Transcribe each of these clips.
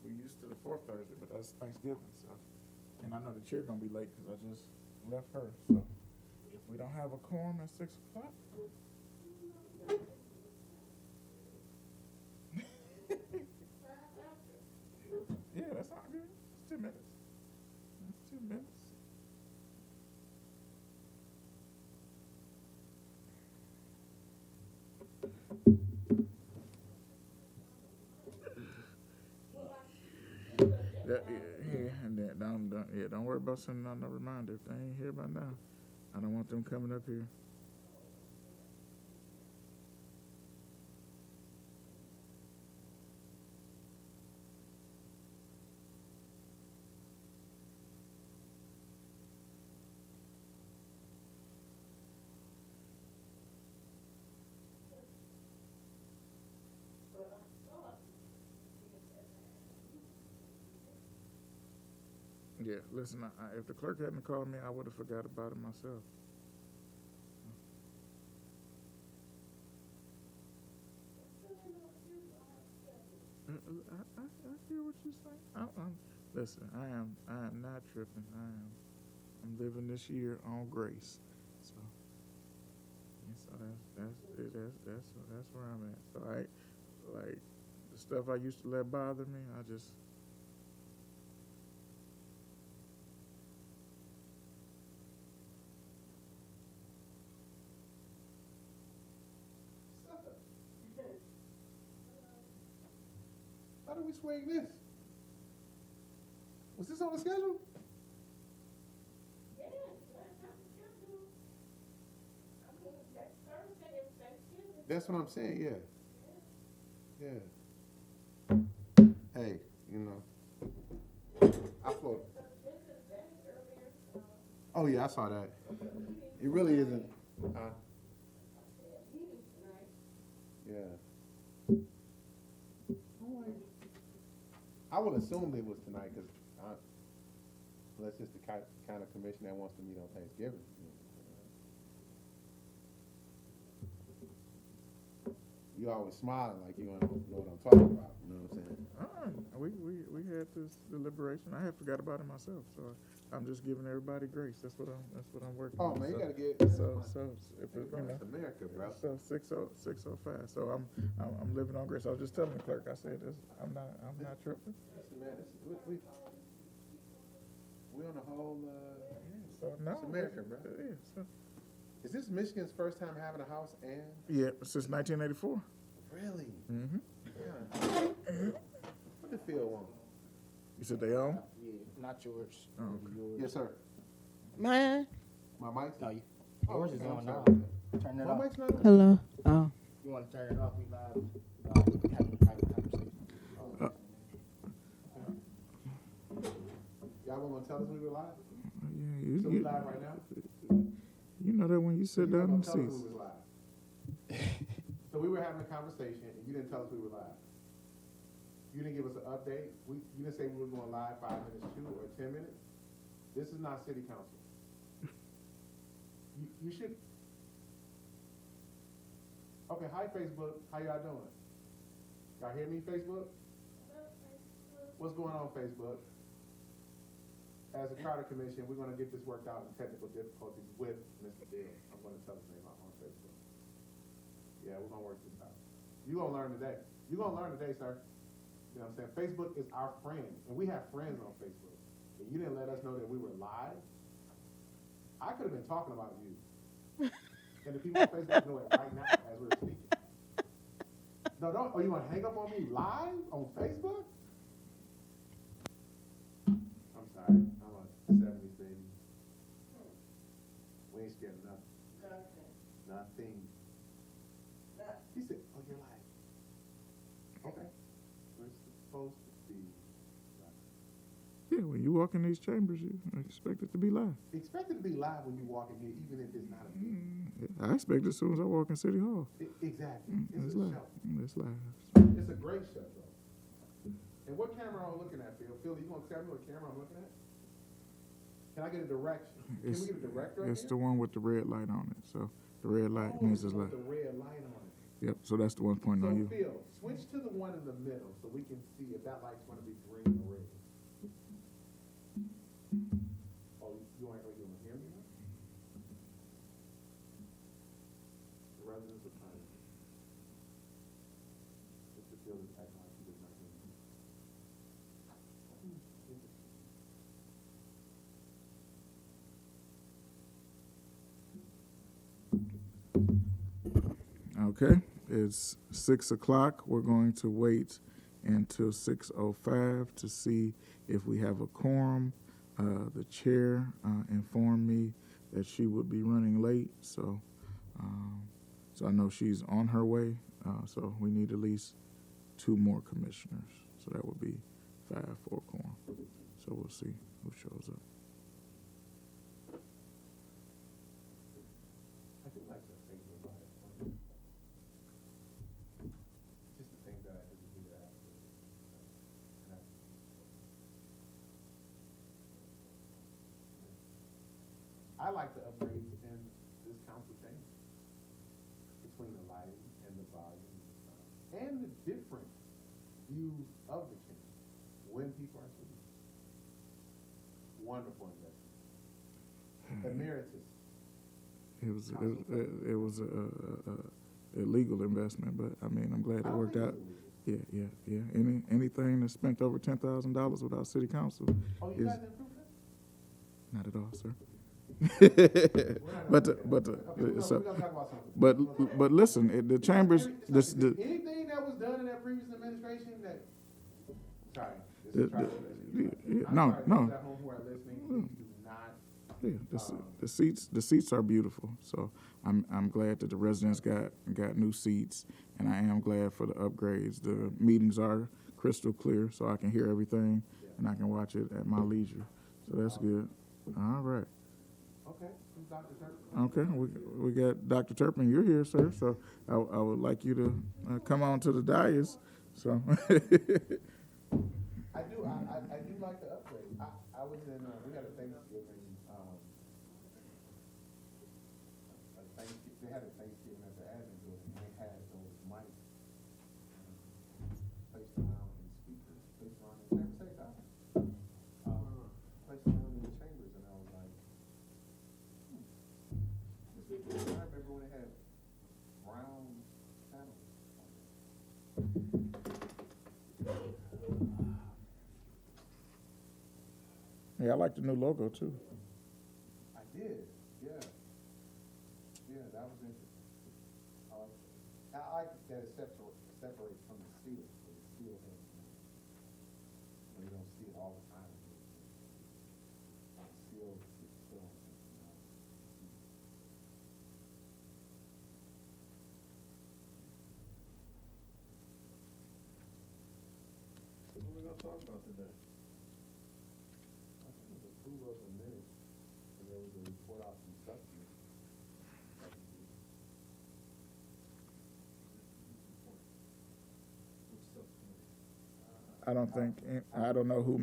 we used to the fourth Thursday, but that's Thanksgiving, so. And I know the chair gonna be late because I just left her, so. If we don't have a quorum at 6 o'clock. Yeah, that's not good. It's 2 minutes. That's 2 minutes. And then don't worry about sending out no reminder if they ain't here by now. I don't want them coming up here. Yeah, listen, if the clerk hadn't called me, I would have forgot about it myself. I hear what you're saying. Listen, I am not tripping. I'm living this year on grace. So, yeah, so that's where I'm at. So like the stuff I used to let bother me, I just. How do we swing this? Was this on the schedule? That's what I'm saying, yeah. Yeah. Hey, you know, I float. Oh yeah, I saw that. It really isn't. Yeah. I would assume it was tonight because unless it's the kind of commission that wants to meet on Thanksgiving. You always smiling like you don't know what I'm talking about. You know what I'm saying? We had this deliberation. I had forgot about it myself, so I'm just giving everybody grace. That's what I'm working on. Oh man, so, you gotta get. So if it, It's America, bro. So 6:05. So I'm living on grace. I was just telling the clerk. I said this. I'm not tripping. Listen, man, we on the whole. So no, it's America, bro. Yeah, so. Is this Michigan's first time having a house and? Yeah, since 1984. Really? Mm-hmm. Yeah. What the field want? You said they own? Yeah, not yours. Oh, okay. Yours. Yes, sir. Mine. My mic's No, yours is okay, on I'm now. sorry. Turn it My off. mic's not on. Hello. Oh. You want to turn it off? We live. Having a private conversation. Y'all want to tell us we were live? Yeah, So we live right now? You know that when you sit down in the Tell us seats. we was live. So we were having a conversation and you didn't tell us we were live. You didn't give us an update. You didn't say we were going live 5 minutes too or 10 minutes. This is not city council. You should. Okay, hi Facebook. How y'all doing? Y'all hear me, Facebook? What's going on, Facebook? As a charter commission, we're going to get this worked out in technical difficulties with Mr. Bill. I'm going to tell his name out on Facebook. Yeah, we're going to work this out. You're going to learn today. You're going to learn today, sir. You know what I'm saying? Facebook is our friend, and we have friends on Facebook. And you didn't let us know that we were live. I could have been talking about you. And the people on Facebook know it right now as we're speaking. No, don't. Oh, you want to hang up on me live on Facebook? I'm sorry. I'm a 70s baby. We ain't scared of nothing. Nothing. He said, oh, you're live. Okay. We're supposed to be live. Yeah, when you walk in these chambers, you expect it to be live. Expect it to be live when you walk in here, even if it's not a meeting. I expect it as soon as I walk in City Hall. Exactly. It's a live. show. It's live. It's a great show, though. And what camera are we looking at, Phil? Phil, you gonna tell me what camera I'm looking at? Can I get a direction? Can we get a director? It's the one with the red light on it. So the red light means it's live. The red light on it. Yep, so that's the one point So on you. Phil, switch to the one in the middle so we can see if that light's gonna be green or red. Oh, you ain't gonna hear me now? The residents of Pontiac. Mr. Phil is acting like he does not hear me. Okay, it's 6 o'clock. We're going to wait until 6:05 to see if we have a quorum. The chair informed me that she would be running late, so I know she's on her way. So we need at least 2 more commissioners. So that would be 5 for a quorum. So we'll see who shows up. I do like that thing about it. Just the things that I had to do that. I like the upgrades in this council chamber between the lighting and the volume and the different views of the chamber when people are sleeping. Wonderful investment. Emeritus. It was a illegal investment, but I mean, I'm glad it worked out. Yeah. Anything that's spent over $10,000 without city council Oh, you is guys improved that? not at all, sir. But listen, the chambers, Anything that was done in that previous administration that, sorry, this is trying to. no. At home who are listening, please do not. Yeah, the seats are beautiful. So I'm glad that the residents got new seats, and I am glad for the upgrades. The meetings are crystal clear, so I can hear everything, and I can watch it at my leisure. So that's good. All right. Okay, Dr. Turpin. Okay, we got Dr. Turpin. You're here, sir. So I would like you to come on to the dais. So. I do like the upgrade. I was in, we had a Thanksgiving, they had a Thanksgiving at the admin building, and they had those mics placed around in speakers, placed around in chambers, placed around in the chambers, and I was like, I remember when they had brown panels. Yeah, I like the new logo too. I did, yeah. Yeah, that was interesting. I like that it separates from the seal, so the seal has, you don't see it all the time. The seal is still, What are we gonna talk about today? I think it was approval of the minutes, and there was a report out from substance. I don't think I don't know who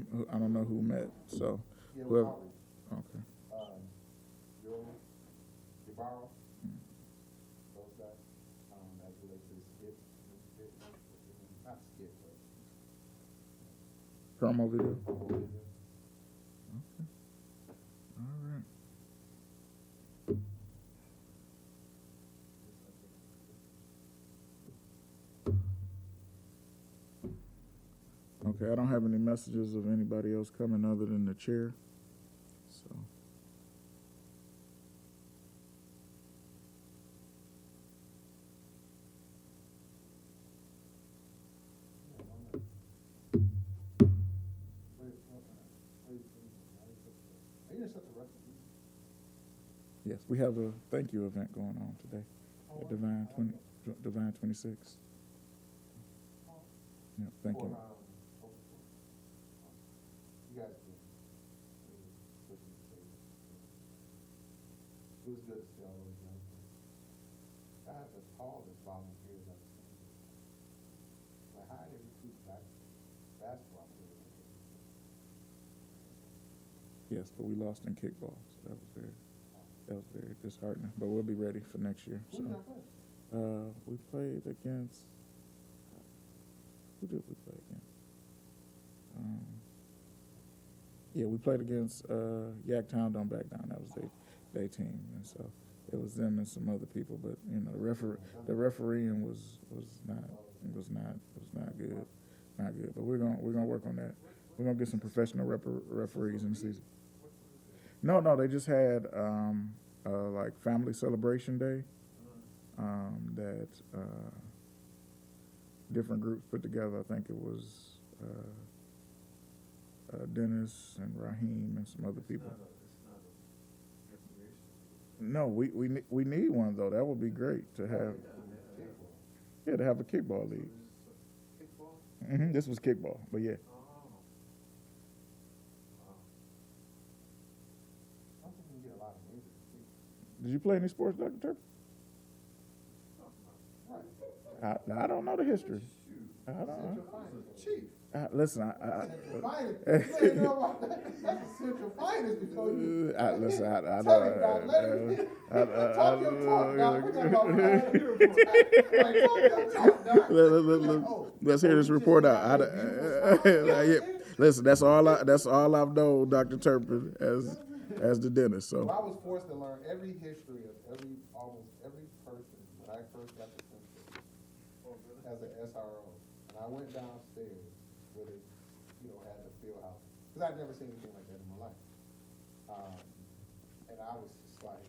met. So Yeah, whoever. Holly, Okay. Ybarra, those guys, as relates to skit, not skit, but. Promo video. promo video. Okay. All right. Okay, I don't have any messages of anybody else coming other than the chair. So. Yes, we have a thank you event going on today at Divine 26. Yeah, thank you. You guys did. It was good to see all those young people. I have a Paul that's volunteers at the center. Like, how did we keep basketball players? Yes, but we lost in kickball, so that was very disheartening. But we'll be ready for next year. Who So did I play? We played against, who did we play against? Yeah, we played against Yaktown Don't Back Down. That was their team, and so it was them and some other people. But you know, the refereeing was not good, not good. But we're gonna work on that. We're gonna get some professional referees in the season. No, they just had like family celebration day that different groups put together. I think it was Dennis and Raheem and some other people. No, we need one though. That would be great to have. Yeah, to have a kickball league. This was kickball, but yeah. I don't think we can get a lot of music. Did you play any sports, Dr. Turp? I don't know the history. I don't know. Chief. Listen, Central finance. You ain't know about that. That's the central finance before you. listen, I Tell me, Doc, let me talk your talk, Doc. We got about 5 years. Like, talk your talk, Doc. Let's hear this report out. Listen, that's all I've known, Dr. Turpin, as the dentist. So I was forced to learn every history of almost every person when I first got to Central as an SRO, and I went downstairs with it, had the field house because I'd never seen anything like that in my life, and I was just like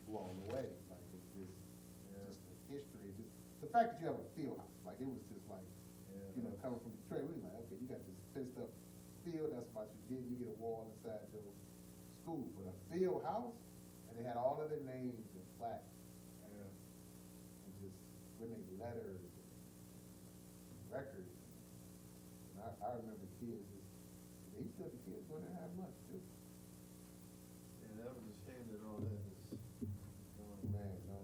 blown away. Like it's just the history, just the fact that you have a field house. Like it was just like, coming from Detroit, we were like, okay, you got this fenced up field. That's about you get a wall inside your school, but a field house, and they had all of their names and plaques, and just written letters, and records. And I remember kids they used to let the kids go there and have lunch too. Yeah, that was a shame that all that is going. Man, no.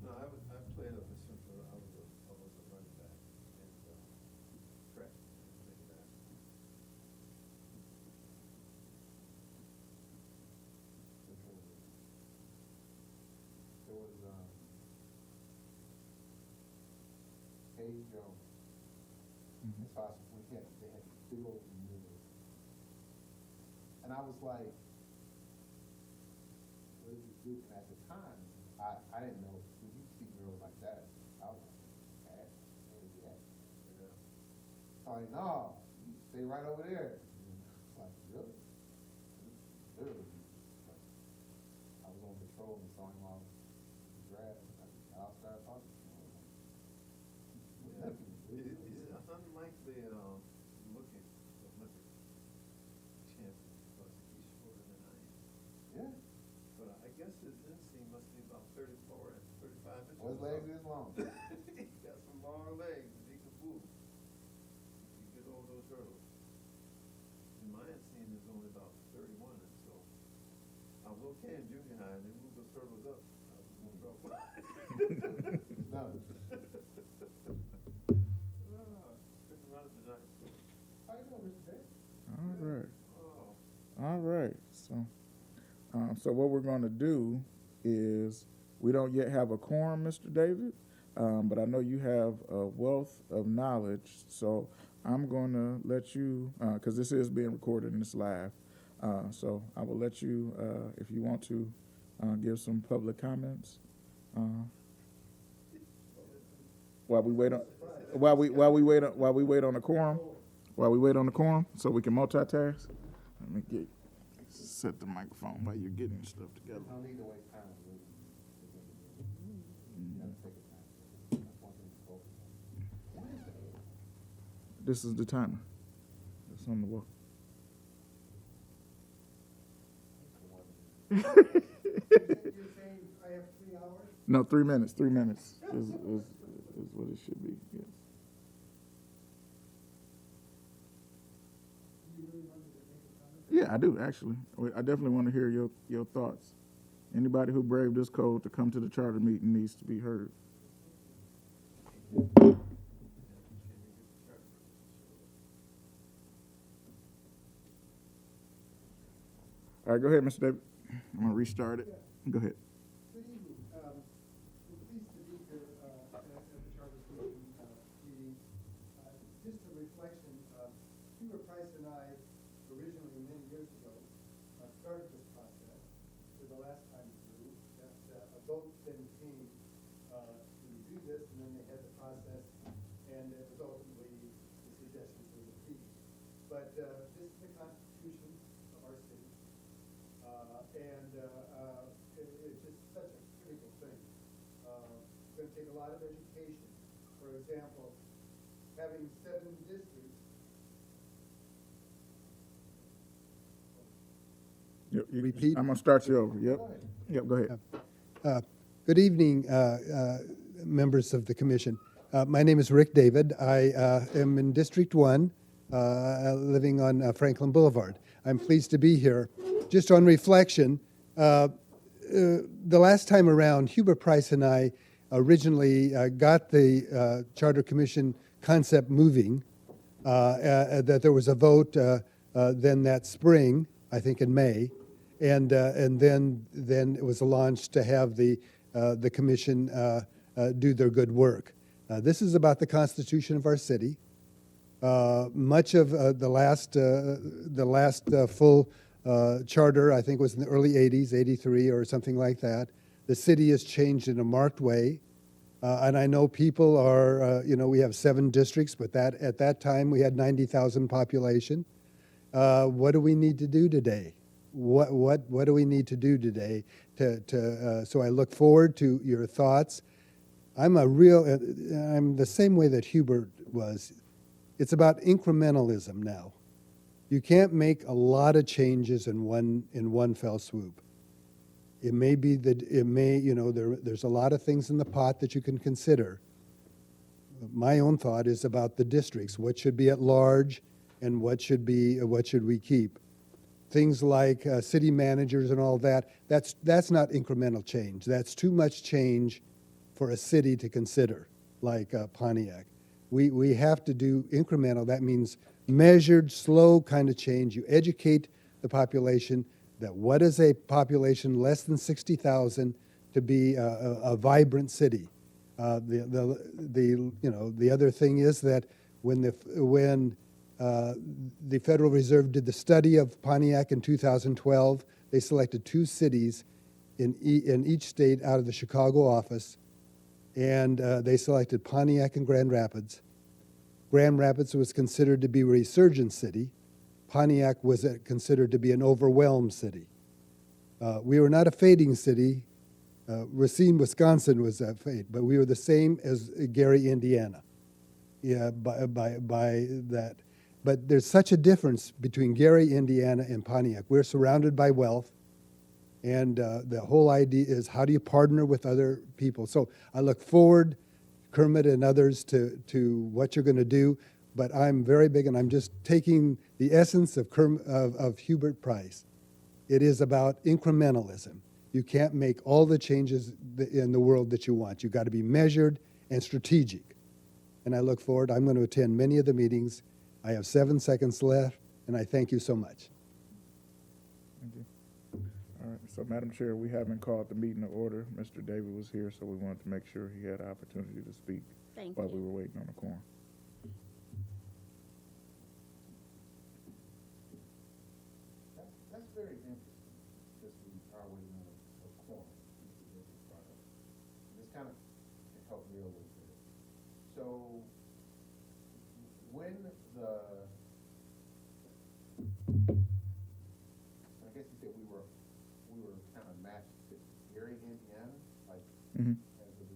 No, I played up in Central. I was a running back and track and things like that. There was Hayes Jones. As far as they had big old mirrors. And I was like, what did you do? And at the time, I didn't know, when you see girls like that, I was like, what is that? So I'm like, no, you stay right over there. Like, really? Literally. Like, I was on patrol and saw him on the grass. I started talking to him. Yeah. It's unlikely looking Olympic champion because he's shorter than I am. Yeah. But I guess his inseam must be about 34 and 35 inches. Well, his legs is long. He got some long legs and he can move. He can get over those hurdles. And my inseam is only about 31, and so I was okay in junior high, and they moved those hurdles up. I was in trouble. No. Sticking around at the night school. How you doing, Mr. Day? all right. So what we're going to do is we don't yet have a quorum, Mr. David, but I know you have a wealth of knowledge. So I'm going to let you, because this is being recorded and it's live. So I will let you, if you want to, give some public comments while we wait on the quorum. While we wait on the quorum, so we can multitask. Let me set the microphone while you're getting stuff together. No need to waste time. Really. You gotta take your time. That's one thing to focus on. This is the timer. It's on the wall. You're saying I have 3 hours? No, 3 minutes. 3 minutes is what it should be. Yes. Do you really want me to make a comment? Yeah, I do actually. I definitely want to hear your thoughts. Anybody who braved this code to come to the charter meeting needs to be heard. All right, go ahead, Mr. David. I'm gonna restart it. Go ahead. Good evening. both then came to do this, and then they had the process, and it was ultimately the suggestions were defeated. But this is the constitution of our city, and it's just such a critical thing. It's going to take a lot of education. For example, having 7 districts. Repeat. I'm gonna start you over. Yep. Yep. Go ahead. Good evening, members of the commission. My name is Rick David. I am in District 1, living on Franklin Boulevard. I'm pleased to be here. Just on reflection, the last time around, Hubert Price and I originally got the Charter Commission concept moving, that there was a vote then that spring, I think in May, and then it was launched to have the commission do their good work. This is about the Constitution of our city. Much of the last full charter, I think, was in the early '80s, '83 or something like that. The city has changed in a marked way, and I know people are, we have 7 districts, but at that time we had 90,000 population. What do we need to do today? What do we need to do today so I look forward to your thoughts. I'm the same way that Hubert was. It's about incrementalism now. You can't make a lot of changes in one fell swoop. It may be that there's a lot of things in the pot that you can consider. My own thought is about the districts. What should be at large, and what should we keep? Things like city managers and all that. That's not incremental change. That's too much change for a city to consider, like Pontiac. We have to do incremental. That means measured, slow kind of change. You educate the population that what is a population less than 60,000 to be a vibrant city. The other thing is that when the Federal Reserve did the study of Pontiac in 2012, they selected 2 cities in each state out of the Chicago office, and they selected Pontiac and Grand Rapids. Grand Rapids was considered to be a resurgent city. Pontiac was considered to be an overwhelmed city. We were not a fading city. Racine, Wisconsin was a fade, but we were the same as Gary, Indiana. Yeah, by that. But there's such a difference between Gary, Indiana, and Pontiac. We're surrounded by wealth, and the whole idea is how do you partner with other people? So I look forward, Kermit and others, to what you're going to do. But I'm very big, and I'm just taking the essence of Hubert Price. It is about incrementalism. You can't make all the changes in the world that you want. You've got to be measured and strategic. And I look forward. I'm going to attend many of the meetings. I have 7 seconds left, and I thank you so much. Thank you. All right. So, Madam Chair, we haven't called the meeting to order. Mr. David was here, so we wanted to make sure he had an opportunity to speak while we were waiting on the quorum. That's very interesting, just we are waiting on a quorum. This kind of helped me a little bit. So, when I guess you said we were kind of matched to Gary, Indiana, like as a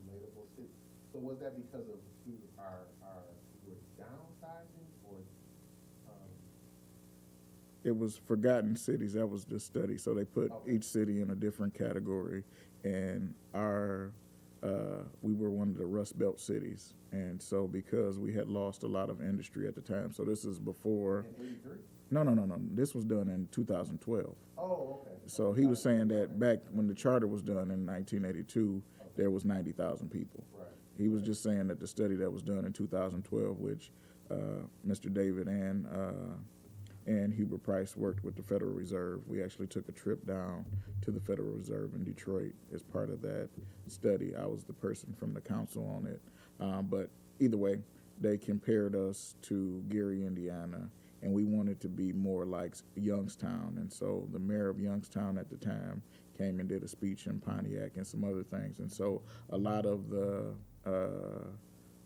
relatable city. So was that because of our we're downsizing, or? It was forgotten cities. That was the study. So they put each city in a different category, and we were one of the Rust Belt cities. And so because we had lost a lot of industry at the time, so this is before. In 83? No. This was done in 2012. Oh, okay. So he was saying that back when the charter was done in 1982, there was 90,000 people. Right. He was just saying that the study that was done in 2012, which Mr. David and Hubert Price worked with the Federal Reserve. We actually took a trip down to the Federal Reserve in Detroit as part of that study. I was the person from the council on it. But either way, they compared us to Gary, Indiana, and we wanted to be more like Youngstown. And so the mayor of Youngstown at the time came and did a speech in Pontiac and some other things. And so a lot of the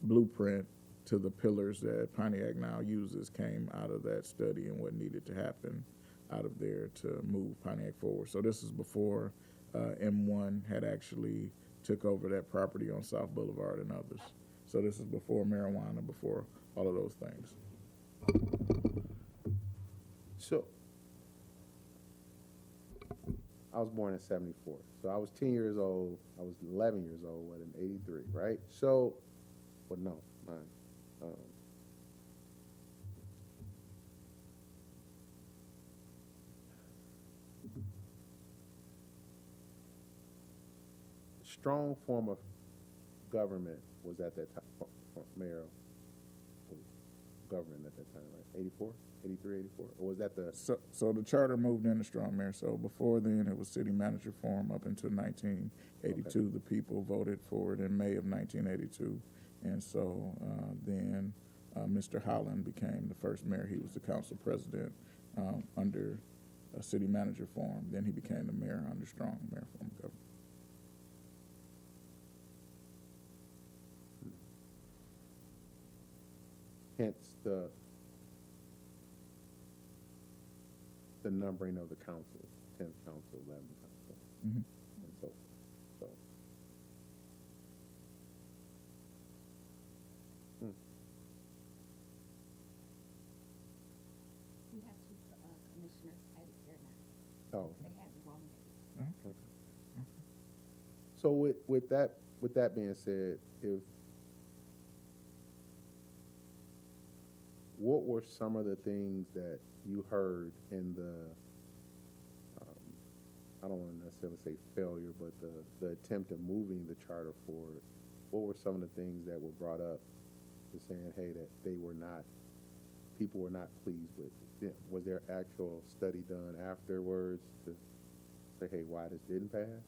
blueprint to the pillars that Pontiac now uses came out of that study and what needed to happen out of there to move Pontiac forward. So this is before M1 had actually took over that property on South Boulevard and others. So this is before marijuana, before all of those things. So, I was born in '74. So I was 10 years old. I was 11 years old, in '83, right? So, well, no, mine. Strong form of government was at that time, mayor government at that time, right? 84, 83, 84? Or was that the? So the charter moved into strong mayor. So before then, it was city manager form up until 1982. Okay. The people voted for it in May of 1982. And so then Mr. Holland became the first mayor. He was the council president under a city manager form. Then he became the mayor under strong mayor form of government. Hence the numbering of the councils, 10th council, 11th council, Mhm. and so. Hmm. We have two commissioners headed here now. Oh, They had the wrong date. so with that being said, what were some of the things that you heard in the, I don't want to necessarily say failure, but the attempt of moving the charter forward? What were some of the things that were brought up to saying, hey, that people were not pleased with? Was there actual study done afterwards to say, hey, why this didn't pass?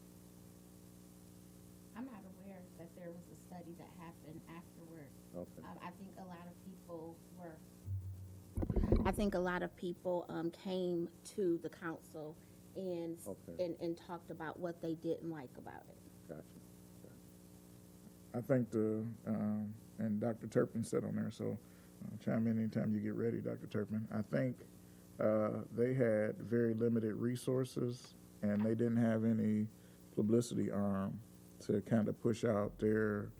I'm not aware that there was a study that happened afterward. Okay. I think a lot of people came to the council and, Okay. and talked about what they didn't like about it. Gotcha. I think and Dr. Turpin said on there, so chime in anytime you get ready, Dr. Turpin. I think they had very limited resources and they didn't have any publicity arm to kind of push out their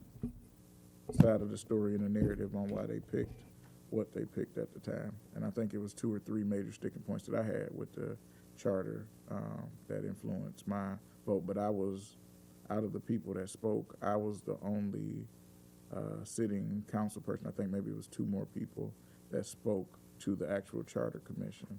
side of the story and the narrative on why they picked what they picked at the time. And I think it was 2 or 3 major sticking points that I had with the charter that influenced my vote. But I was, out of the people that spoke, I was the only sitting council person. I think maybe it was 2 more people that spoke to the actual charter commission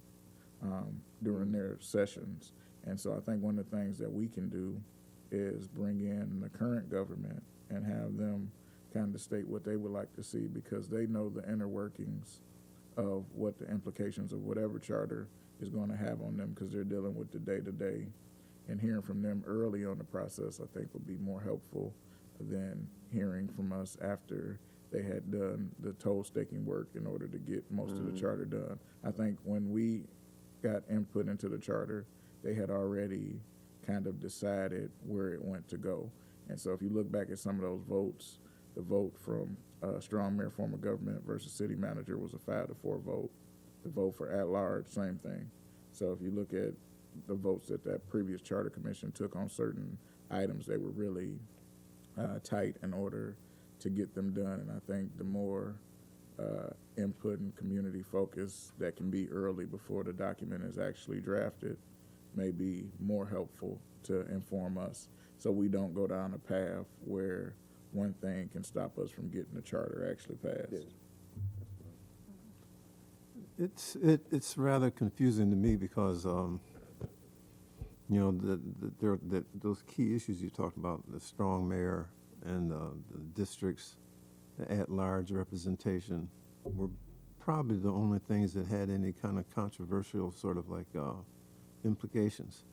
during their sessions. And so I think one of the things that we can do is bring in the current government and have them kind of state what they would like to see, because they know the inner workings of what the implications of whatever charter is going to have on them, because they're dealing with the day-to-day. And hearing from them early on the process, I think, would be more helpful than hearing from us after they had done the toe staking work in order to get most of the charter done. I think when we got input into the charter, they had already kind of decided where it went to go. And so if you look back at some of those votes, the vote from strong mayor form of government versus city manager was a 5-4 vote. The vote for at-large, same thing. So if you look at the votes that previous charter commission took on certain items, they were really tight in order to get them done. And I think the more input and community focus that can be early before the document is actually drafted may be more helpful to inform us, so we don't go down a path where one thing can stop us from getting the charter actually passed. Yeah. It's rather confusing to me because those key issues you talked about, the strong mayor and the districts, the at-large representation, were probably the only things that had any kind of controversial sort of like implications.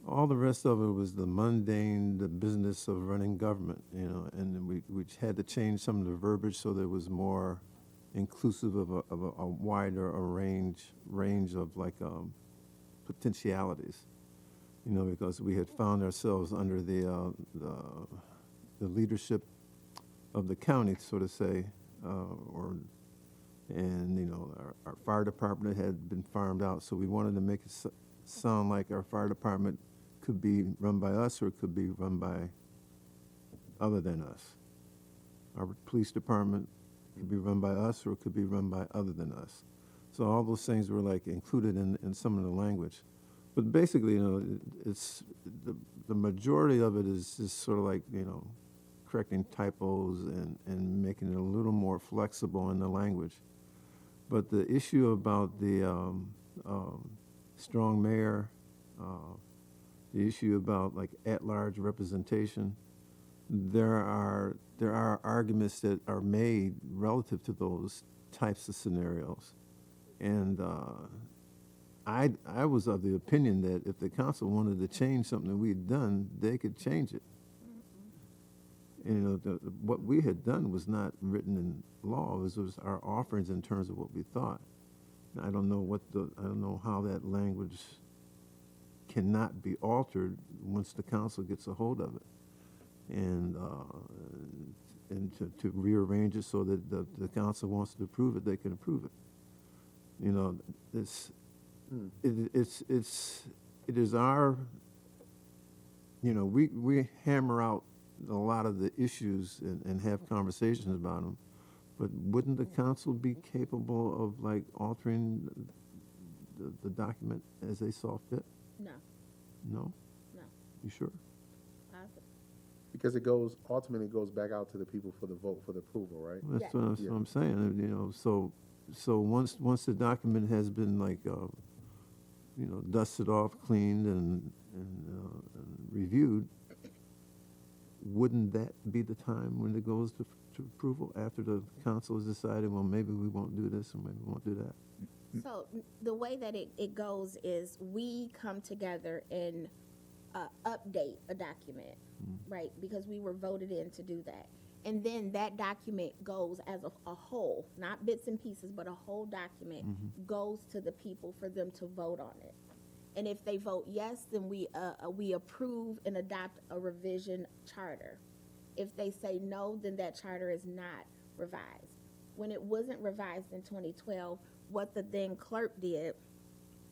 All the rest of it was the mundane, the business of running government, and we had to change some of the verbiage so that it was more inclusive of a wider range of like potentialities. you know, because we had found ourselves under the leadership of the county, so to say, and, you know, our fire department had been farmed out, so we wanted to make it sound like our fire department could be run by us or it could be run by other than us. Our police department could be run by us or it could be run by other than us. So all those things were like included in some of the language. But basically, you know, it's the majority of it is just sort of like, you know, correcting typos and making it a little more flexible in the language. But the issue about the strong mayor, the issue about like at-large representation, there are arguments that are made relative to those types of scenarios, and I was of the opinion that if the council wanted to change something that we'd done, they could change it. And, you know, what we had done was not written in law. It was our offerings in terms of what we thought. I don't know how that language cannot be altered once the council gets a hold of it, and to rearrange it so that the council wants to approve it, they can approve it. You know, it is our, you know, we hammer out a lot of the issues and have conversations about them, but wouldn't the council be capable of like altering the document as they saw fit? No, No? no. You sure? Because ultimately goes back out to the people for the vote, for the approval, right? That's Yeah. what I'm saying, you know, so once the document has been like, you know, dusted off, cleaned and reviewed, wouldn't that be the time when it goes to approval after the council has decided, well, maybe we won't do this and maybe we won't do that? So the way that it goes is we come together and update a document, right? Because we were voted in to do that. And then that document goes as a whole, not bits and pieces, but a whole document goes to the people for them to vote on it. And if they vote yes, then we approve and adopt a revision charter. If they say no, then that charter is not revised. When it wasn't revised in 2012, what the then clerk did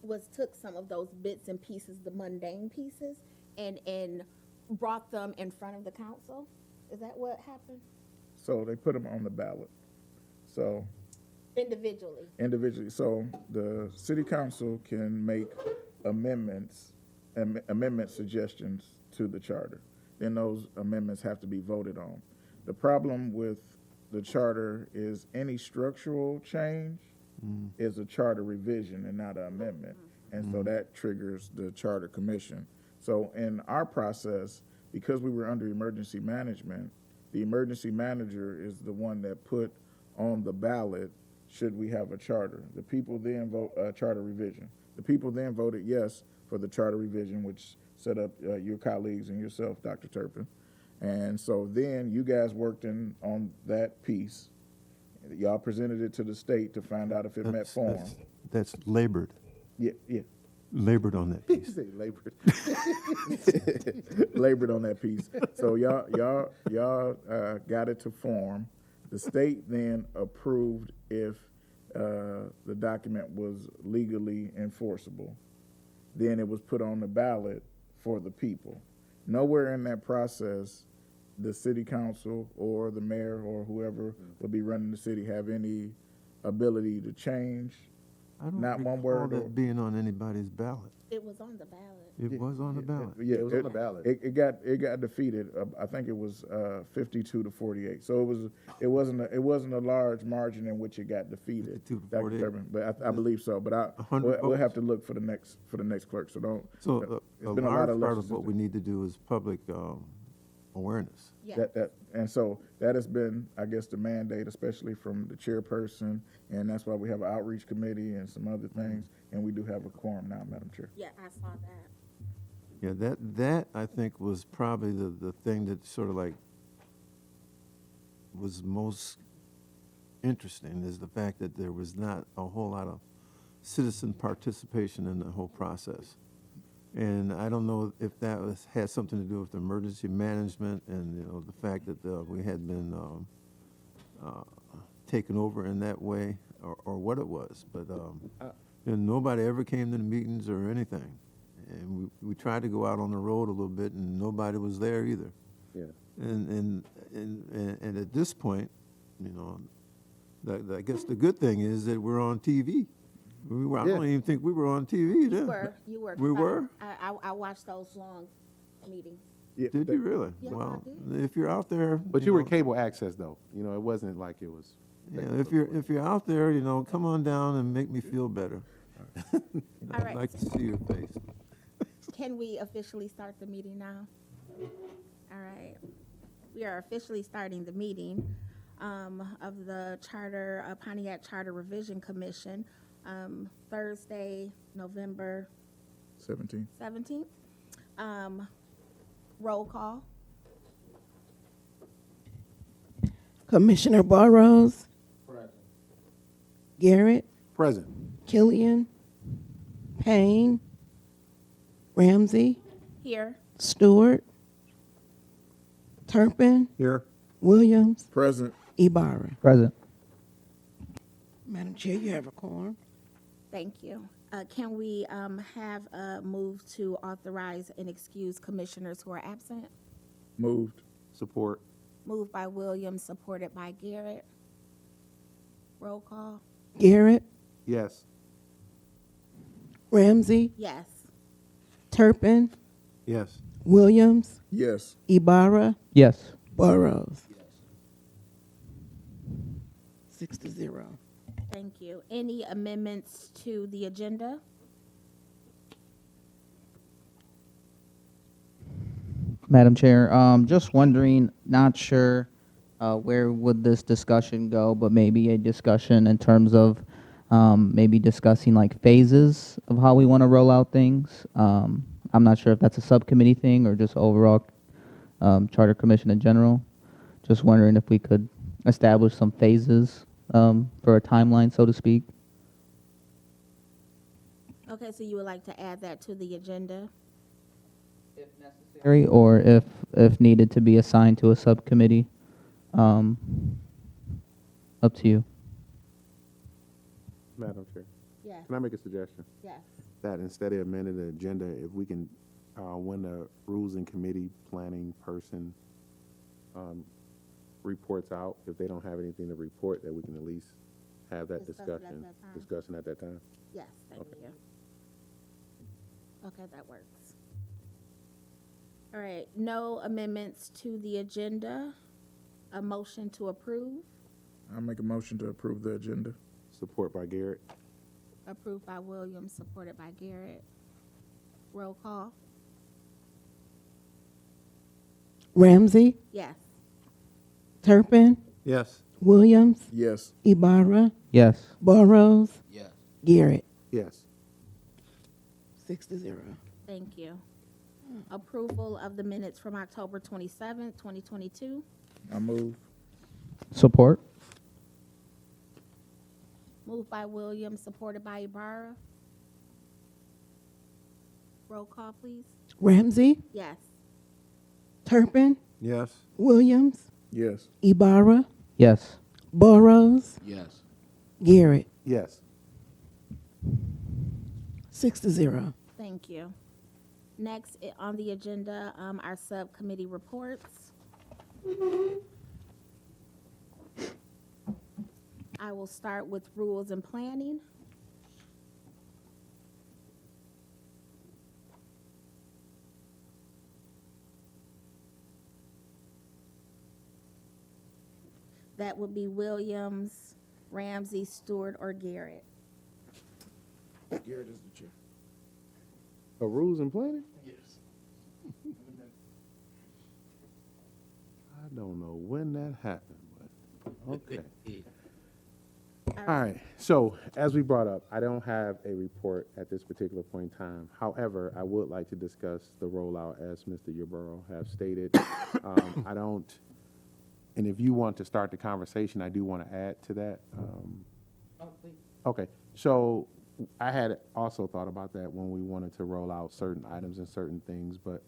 was took some of those bits and pieces, the mundane pieces, and brought them in front of the council. Is that what happened? So they put them on the ballot. So Individually. So the city council can make amendment suggestions to the charter. Then those amendments have to be voted on. The problem with the charter is any structural change is a charter revision and not an amendment. And so that triggers the charter commission. So in our process, because we were under emergency management, the emergency manager is the one that put on the ballot, should we have a charter? The people then vote charter revision. The people then voted yes for the charter revision, which set up your colleagues and yourself, Dr. Turpin. And so then you guys worked on that piece. Y'all presented it to the state to find out if it met form. That's labored. Yeah. Labored on that piece. Say labored. Labored on that piece. So y'all got it to form. The state then approved if the document was legally enforceable. Then it was put on the ballot for the people. Nowhere in that process the city council or the mayor or whoever would be running the city have any ability to change. I don't Not one recall word that or- being on anybody's ballot. It was on the ballot. It was on the ballot. Yeah, It was on the ballot. It got defeated. I think it was 52 to 48. So it wasn't a large margin in which it got defeated. 52 to Dr. 48. Turpin, but I believe so. But 100 we'll have votes. to look for the next clerk. So don't. So it's a been a lot large of part elections of what we need to do is public awareness. Yeah. And so that has been, I guess, the mandate, especially from the chairperson, and that's why we have an outreach committee and some other things, and we do have a quorum now, Madam Chair. Yeah, I saw that. Yeah, that I think was probably the thing that sort of like was most interesting, is the fact that there was not a whole lot of citizen participation in the whole process. And I don't know if that had something to do with emergency management and, you know, the fact that we had been taken over in that way, or what it was. But and nobody ever came to the meetings or anything. And we tried to go out on the road a little bit, and nobody was there either. Yeah. And at this point, you know, I guess the good thing is that we're on TV. I don't even think we were on TV then. You were. We were? I watched those long meetings. Yeah, Did you really? Yeah, I Well, did. if you're out there, But you were know, cable access though. You know, it wasn't like it was. yeah, if you're out there, you know, come on down and make me feel better. All I'd right. like to see your face. Can we officially start the meeting now? All right. We are officially starting the meeting of the Pontiac Charter Revision Commission, Thursday, November 17. 17th. Roll call. Commissioner Burrows, Garrett, Present. Killian, Payne, Ramsey, Here. Stewart, Turpin, Here. Williams, Present. Ibarra. Present. Madam Chair, you have a quorum. Thank you. Can we have a move to authorize and excuse commissioners who are absent? Moved. Support. Moved by Williams, supported by Garrett. Roll call. Garrett, Yes. Ramsey, Yes. Turpin, Yes. Williams, Yes. Ibarra, Yes. Burrows. 6-0. Thank you. Any amendments to the agenda? Madam Chair, just wondering, not sure where would this discussion go, but maybe a discussion in terms of maybe discussing like phases of how we want to roll out things. I'm not sure if that's a subcommittee thing or just overall Charter Commission in general. Just wondering if we could establish some phases for a timeline, so to speak. Okay, so you would like to add that to the agenda? If necessary, or if needed to be assigned to a subcommittee. Up to you. Madam Chair, Yes. can I make a suggestion? Yes. That instead of amending the agenda, if we can, when the Rules and Committee Planning person reports out, if they don't have anything to report, that we can at least have that Discuss it at that time. discussion at that time. Yes, thank you. Okay, that works. All right, no amendments to the agenda. A motion to approve, I make a motion to approve the agenda. Support by Garrett. approved by Williams, supported by Garrett. Roll call. Ramsey, Yes. Turpin, Yes. Williams, Yes. Ibarra, Yes. Burrows, Garrett. Yes. 6-0. Thank you. Approval of the minutes from October 27th, 2022. I move. Support. Moved by Williams, supported by Ibarra. Roll call, please. Ramsey, Yes. Turpin, Yes. Williams, Yes. Ibarra, Yes. Burrows, Yes. Garrett. Yes. 6-0. Thank you. Next on the agenda, our subcommittee reports. I will start with rules and planning. That would be Williams, Ramsey, Stewart, or Garrett. Garrett is the chair. Rules and Planning? Yes. I don't know when that happened, but okay. All right, so as we brought up, I don't have a report at this particular point in time. However, I would like to discuss the rollout as Mr. Yarborough has stated. I don't, and if you want to start the conversation, I do want to add to that. Okay, so I had also thought about that when we wanted to roll out certain items and certain things, but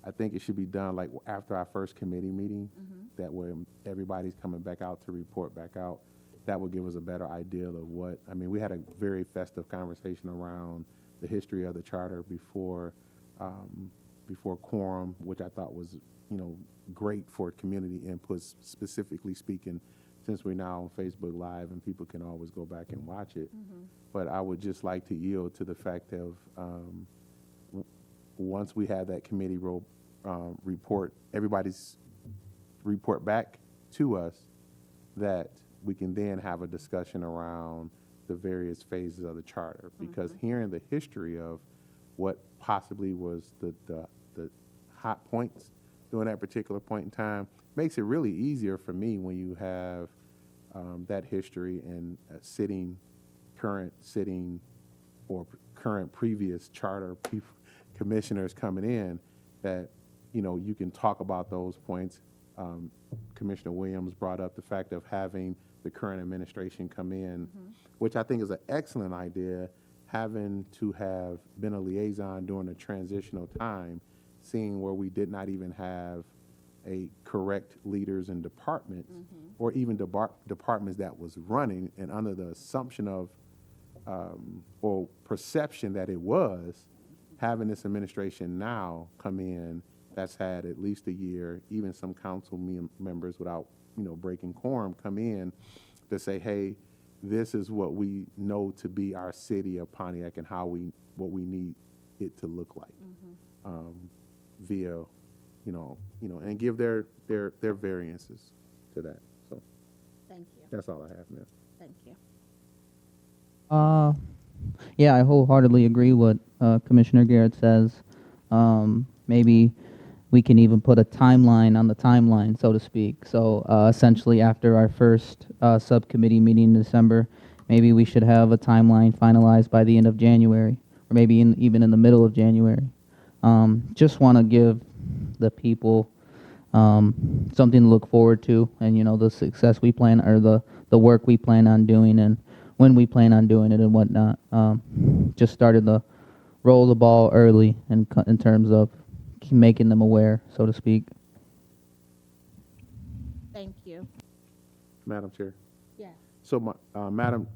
I think it should be done like after our first committee meeting. That way everybody's coming back out to report back out. That would give us a better idea of what, I mean, we had a very festive conversation around the history of the charter before quorum, which I thought was, great for community input, specifically speaking, since we're now on Facebook Live and people can always go back and watch it. But I would just like to yield to the fact of, once we have that committee report, everybody's report back to us, that we can then have a discussion around the various phases of the charter. Because hearing the history of what possibly was the hot points during that particular point in time makes it really easier for me when you have that history and current previous charter commissioners coming in, that you can talk about those points. Commissioner Williams brought up the fact of having the current administration come in, which I think is an excellent idea, having to have been a liaison during a transitional time, seeing where we did not even have a correct leaders in departments, or even departments that was running, and under the assumption of or perception that it was, having this administration now come in that's had at least a year, even some council members without, breaking quorum, come in to say, hey, this is what we know to be our city of Pontiac and what we need it to look like, via, and give their variances to that. So Thank you, that's all I have now. thank you. Yeah, I wholeheartedly agree with Commissioner Garrett says. Maybe we can even put a timeline on the timeline, so to speak. So essentially, after our first subcommittee meeting in December, maybe we should have a timeline finalized by the end of January, or maybe even in the middle of January. Just want to give the people something to look forward to, and the success we plan, or the work we plan on doing, and when we plan on doing it and whatnot. Just started to roll the ball early in terms of making them aware, so to speak. Thank you. Madam Chair. Yes. So, Madam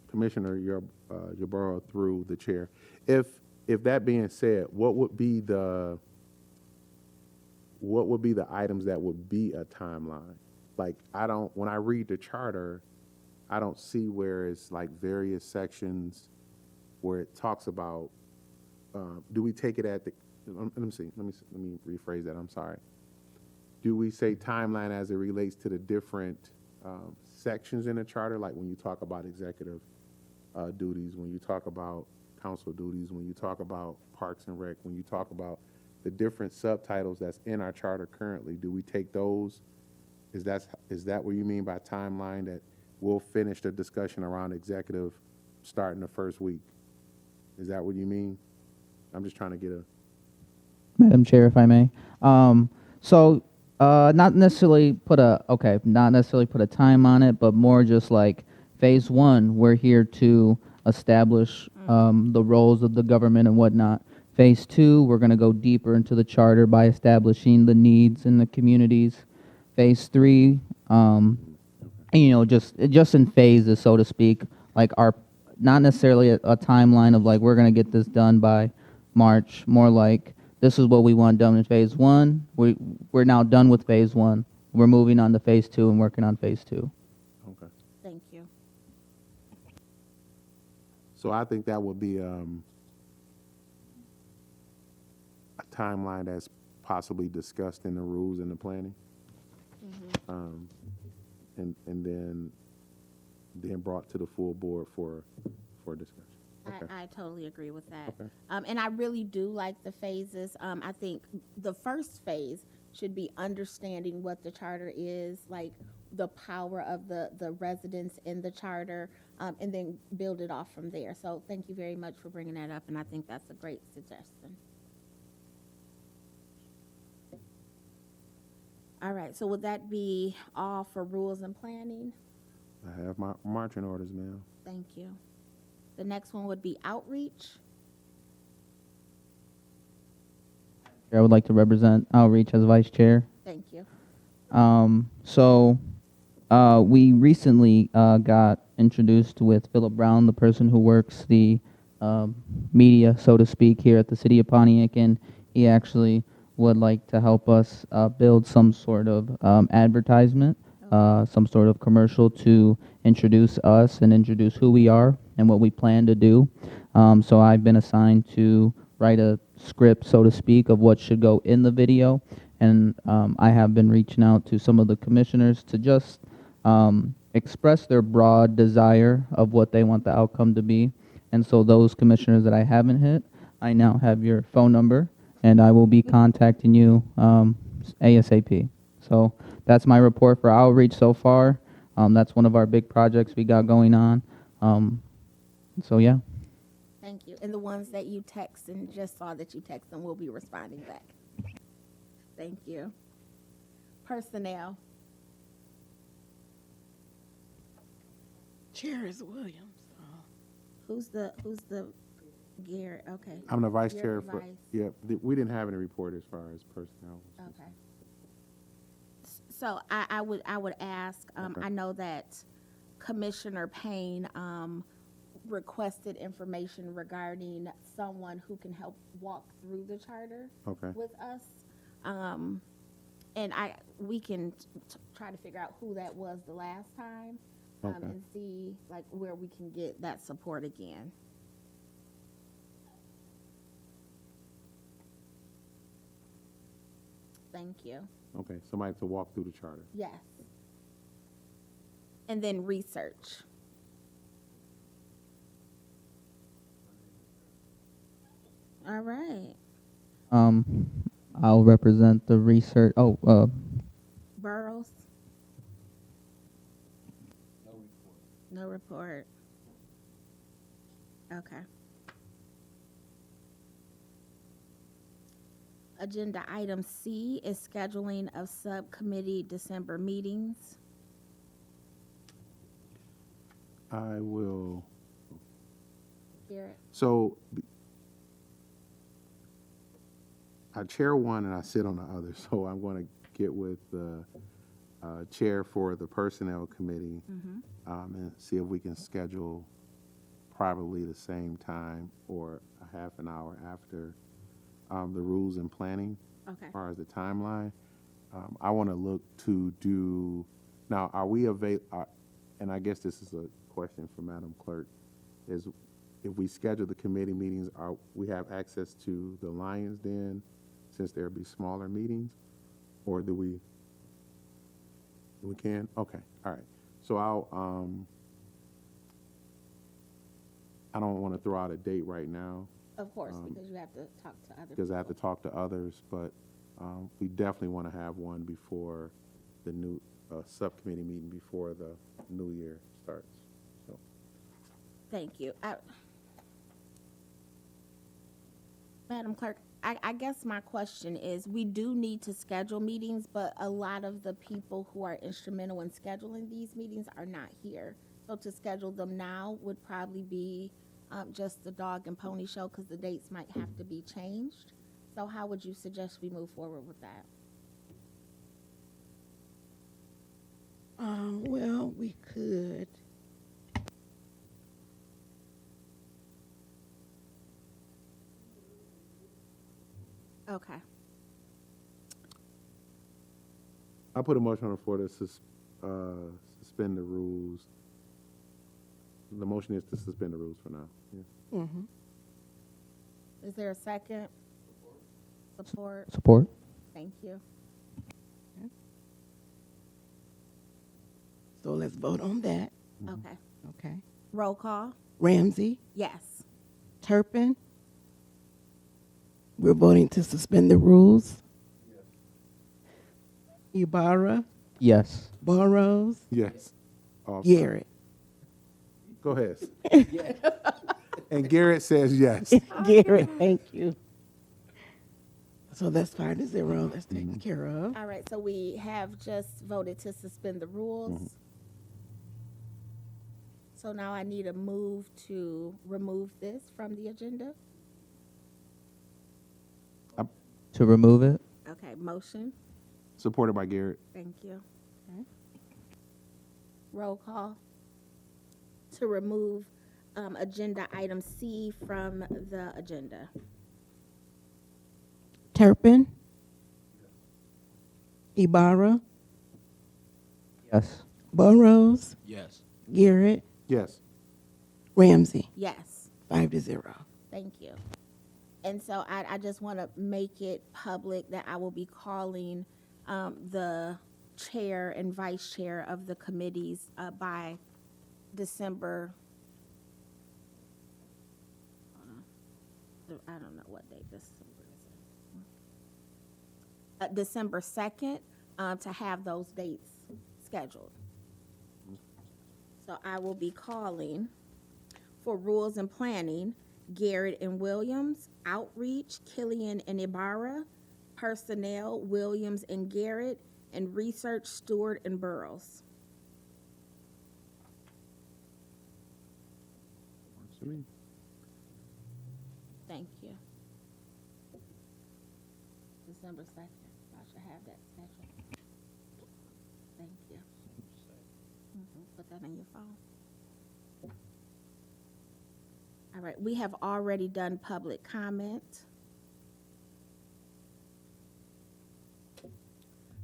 Commissioner, your borough through the chair. If that being said, what would be the items that would be a timeline? Like, when I read the charter, I don't see where it's like various sections where it talks about, do we take it at the, let me rephrase that, I'm sorry. Do we say timeline as it relates to the different sections in the charter, like when you talk about executive duties, when you talk about council duties, when you talk about Parks and Rec, when you talk about the different subtitles that's in our charter currently, do we take those? Is that what you mean by timeline, that we'll finish the discussion around executive starting the first week? Is that what you mean? I'm just trying to get a... Madam Chair, if I may. Not necessarily put a time on it, but more just like phase one, we're here to establish the roles of the government and whatnot. Phase two, we're going to go deeper into the charter by establishing the needs in the communities. Phase three, just in phases, so to speak, like not necessarily a timeline of like we're going to get this done by March, more like this is what we want done in phase one. We're now done with phase one. We're moving on to phase two and working on phase two. Okay. Thank you. So I think that would be a timeline that's possibly discussed in the rules and the planning. And then brought to the full board for discussion. Okay. I totally agree with that. Okay. And I really do like the phases. I think the first phase should be understanding what the charter is, like the power of the residents in the charter, and then build it off from there. So thank you very much for bringing that up, and I think that's a great suggestion. All right, so would that be all for rules and planning? I have my marching orders, ma'am. Thank you. The next one would be outreach. I would like to represent outreach as vice chair. Thank you. We recently got introduced with Philip Brown, the person who works the media, so to speak, here at the city of Pontiac, and he actually would like to help us build some sort of advertisement, some sort of commercial to introduce us and introduce who we are and what we plan to do. So I've been assigned to write a script, so to speak, of what should go in the video, and I have been reaching out to some of the commissioners to just express their broad desire of what they want the outcome to be. And so those commissioners that I haven't hit, I now have your phone number, and I will be contacting you ASAP. So that's my report for outreach so far. That's one of our big projects we got going on. So yeah. Thank you. And the ones that you text and just saw that you text them, will be responding back. Thank you. Personnel. Chair is Williams. Who's the Garrett? Okay. I'm the vice You're chair the for, vice. yeah, we didn't have any report as far as personnel. Okay. So I would ask, Okay. I know that Commissioner Payne, requested information regarding someone who can help walk through the charter Okay. with us. And we can try to figure out who that was the last time, Okay. and see like where we can get that support again. Thank you. Okay, somebody to walk through the charter. Yes. And then research. All right. I'll represent the research. Burrows? No report. Okay. Agenda item C is scheduling of subcommittee December meetings. I will, Garrett? so I chair one and I sit on the other, so I'm going to get with the chair for the personnel committee and see if we can schedule probably the same time or a half an hour after the rules and planning. Okay. As far as the timeline, I want to look to do, now, are we and I guess this is a question for Madam Clerk, is if we schedule the committee meetings, we have access to the Lions Den since there'll be smaller meetings? Or do we can? Okay, all right. So I don't want to throw out a date right now Of course, because you have to talk to other because I have to people. talk to others, but we definitely want to have one before the new subcommittee meeting before the new year starts. So Thank you. Madam Clerk, I guess my question is, we do need to schedule meetings, but a lot of the people who are instrumental in scheduling these meetings are not here. So to schedule them now would probably be just the dog and pony show, because the dates might have to be changed. So how would you suggest we move forward with that? Well, we could. Okay. I put a motion on the floor to suspend the rules. The motion is to suspend the rules for now. Yeah. Mm-hmm. Is there a second? Support? Support. Thank you. So let's vote on that. Okay. Okay. Roll call? Ramsey, Yes. Turpin. We're voting to suspend the rules. Ibarra, Yes. Burrows, Yes. Garrett. Go ahead. And Garrett says yes. Garrett, thank you. So that's 5-0. That's taken care of. All right, so we have just voted to suspend the rules. So now I need a move to remove this from the agenda. To remove it? Okay, motion. Supported by Garrett. Thank you. Okay. Roll call to remove agenda item C from the agenda. Turpin. Ibarra. Yes. Burrows. Yes. Garrett. Yes. Ramsey. Yes, 5-0. thank you. And so I just want to make it public that I will be calling the chair and vice chair of the committees by December. I don't know what date December is. December 2nd, to have those dates scheduled. So I will be calling for rules and planning, Garrett and Williams, outreach, Killian and Ibarra, personnel, Williams and Garrett, and research, Stewart and Burrows. Works for me. Thank you. December 2nd, I should have that scheduled. Thank you. Put that on your phone. All right, we have already done public comment.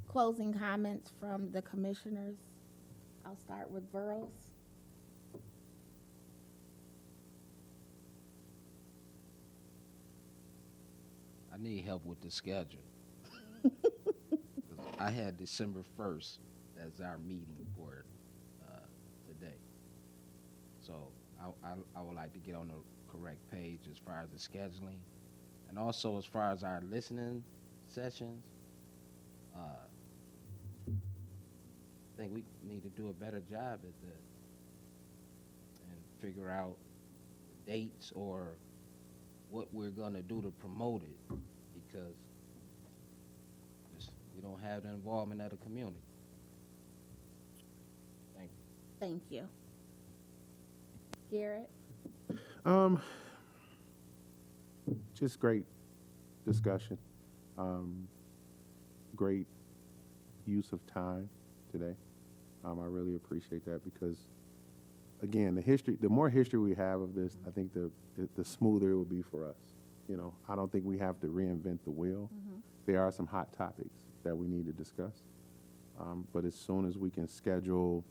Closing comments from the commissioners. I'll start with Burrows. I need help with the schedule. 'Cause I had December 1st as our meeting for today. So I would like to get on the correct page as far as the scheduling. And also as far as our listening sessions, I think we need to do a better job at that and figure out dates or what we're gonna do to promote it, because we don't have the involvement of the community. Thank you. Thank you. Garrett? Just great discussion. Great use of time today. I really appreciate that because, again, the more history we have of this, I think the smoother it will be for us. You know, I don't think we have to reinvent the wheel. There are some hot topics that we need to discuss. But as soon as we can schedule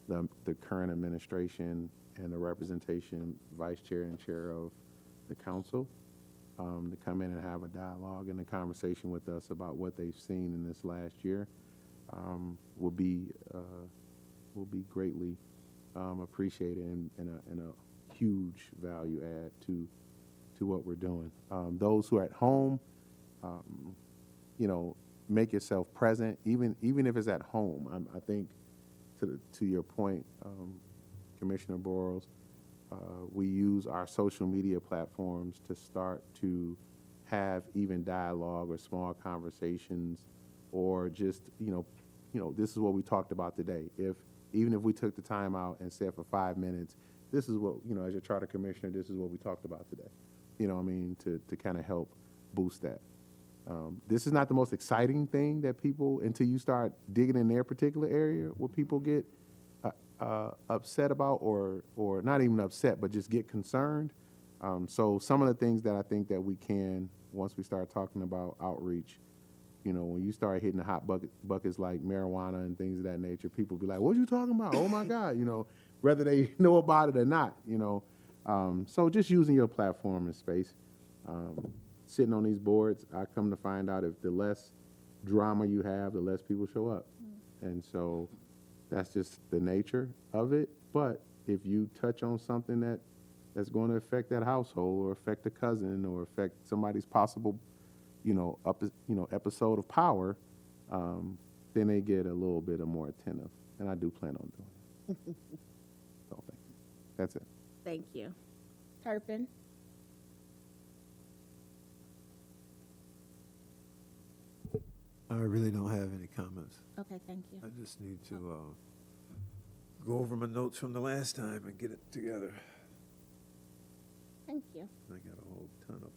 the current administration and the representation, vice chair and chair of the council, to come in and have a dialogue and a conversation with us about what they've seen in this last year, will be greatly appreciated and a huge value add to what we're doing. Those who are at home, you know, make yourself present, even if it's at home. I think to your point, Commissioner Boros, we use our social media platforms to start to have even dialogue or small conversations, or just, this is what we talked about today. Even if we took the time out and said for 5 minutes, this is what, as your charter commissioner, this is what we talked about today. You know what I mean? To kind of help boost that. This is not the most exciting thing that people, until you start digging in their particular area, what people get upset about, or not even upset, but just get concerned. So some of the things that I think that we can, once we start talking about outreach, when you start hitting the hot buckets like marijuana and things of that nature, people be like, what are you talking about? Oh my God, whether they know about it or not, So just using your platform and space, sitting on these boards, I come to find out if the less drama you have, the less people show up. And so that's just the nature of it. But if you touch on something that's going to affect that household, or affect a cousin, or affect somebody's possible, episode of power, then they get a little bit of more attentive. And I do plan on doing it. So thank you. That's it. Thank you. Turpin? I really don't have any comments. Okay, thank you. I just need to go over my notes from the last time and get it together. Thank you. I got a whole ton of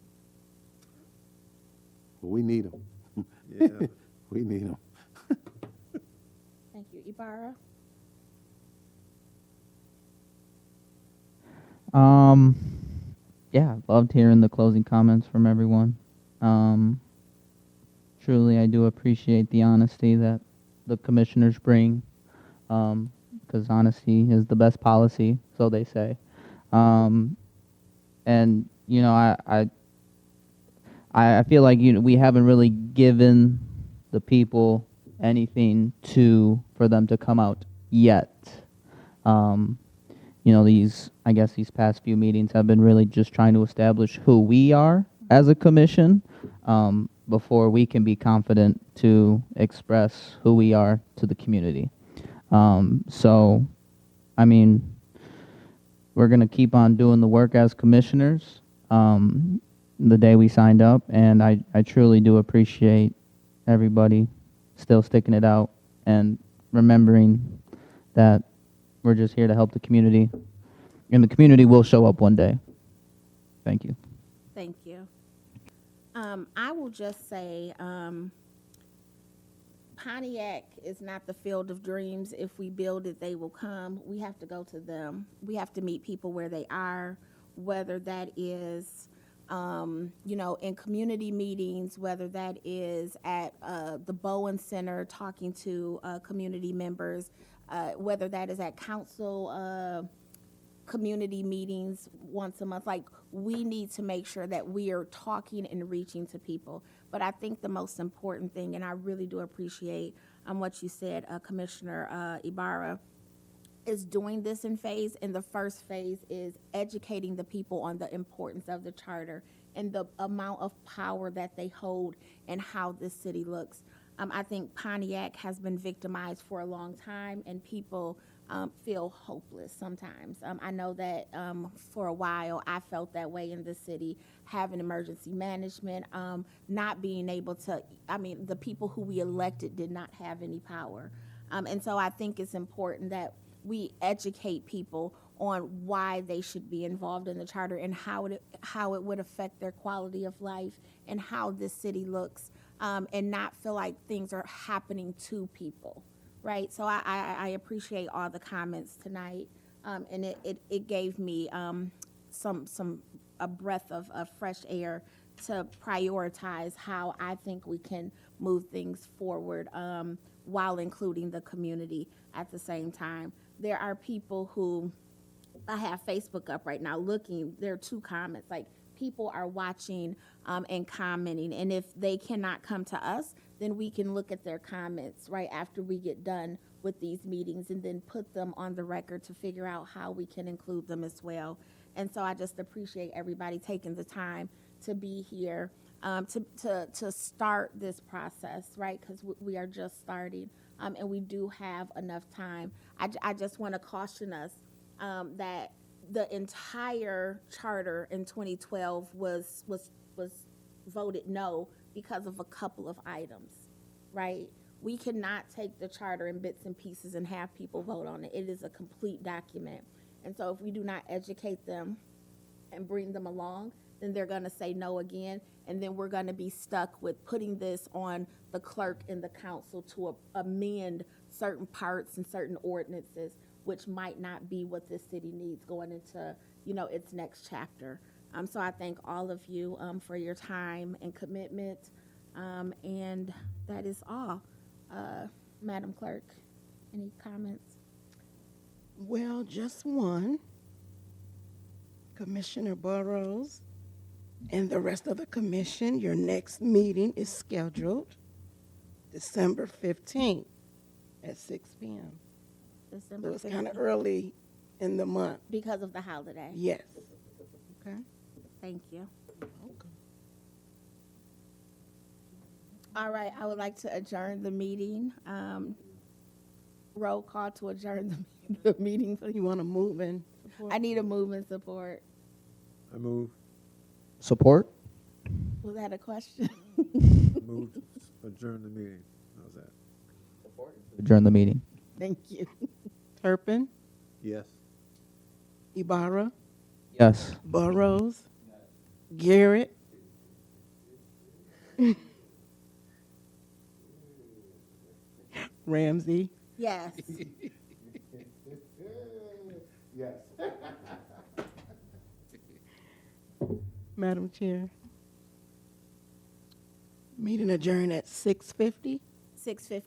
Well, we need them. them. Yeah. We need them. Thank you. Ibarra? Yeah, loved hearing the closing comments from everyone. Truly, I do appreciate the honesty that the commissioners bring, because honesty is the best policy, so they say. And you know, I feel like we haven't really given the people anything for them to come out yet. I guess these past few meetings have been really just trying to establish who we are as a commission, before we can be confident to express who we are to the community. So, I mean, we're going to keep on doing the work as commissioners, the day we signed up, and I truly do appreciate everybody still sticking it out and remembering that we're just here to help the community, and the community will show up one day. Thank you. Thank you. I will just say, Pontiac is not the field of dreams. If we build it, they will come. We have to go to them. We have to meet people where they are, whether that is, in community meetings, whether that is at the Bowen Center talking to community members, whether that is at council community meetings once a month. Like, we need to make sure that we are talking and reaching to people. But I think the most important thing, and I really do appreciate what you said, Commissioner Ibarra, is doing this in phase. And the first phase is educating the people on the importance of the charter and the amount of power that they hold and how this city looks. I think Pontiac has been victimized for a long time, and people feel hopeless sometimes. I know that for a while I felt that way in the city, having emergency management, not being able to, the people who we elected did not have any power. And so I think it's important that we educate people on why they should be involved in the charter and how it would affect their quality of life and how this city looks, and not feel like things are happening to people. Right, so I appreciate all the comments tonight, and it gave me a breath of fresh air to prioritize how I think we can move things forward, while including the community at the same time. There are people who, I have Facebook up right now looking, there are 2 comments, like people are watching and commenting, and if they cannot come to us, then we can look at their comments right after we get done with these meetings and then put them on the record to figure out how we can include them as well. And so I just appreciate everybody taking the time to be here, to start this process, right? Because we are just starting, and we do have enough time. I just want to caution us that the entire charter in 2012 was voted no because of a couple of items, right? We cannot take the charter in bits and pieces and have people vote on it. It is a complete document. And so if we do not educate them and bring them along, then they're going to say no again, and then we're going to be stuck with putting this on the clerk and the council to amend certain parts and certain ordinances, which might not be what this city needs going into, its next chapter. So I thank all of you for your time and commitment, and that is all. Madam Clerk, any comments? Well, just one. Commissioner Burrows and the rest of the commission, your next meeting is scheduled December 15th at 6 p.m. December So it's 15th. kind of early in the month. Because of the holiday. Yes. Okay. Thank you. All right, I would like to adjourn the meeting. Roll call to adjourn the meeting, please. You want to move in? I need a move and support. I move. Support? Was that a question? Move to adjourn the meeting. How's that? Adjourn the meeting. Thank you. Turpin? Yes. Ibarra, Yes. Burrows, Garrett, Ramsey, Yes. Yes. Madam Chair. Meeting adjourned at 6:50. 6:50.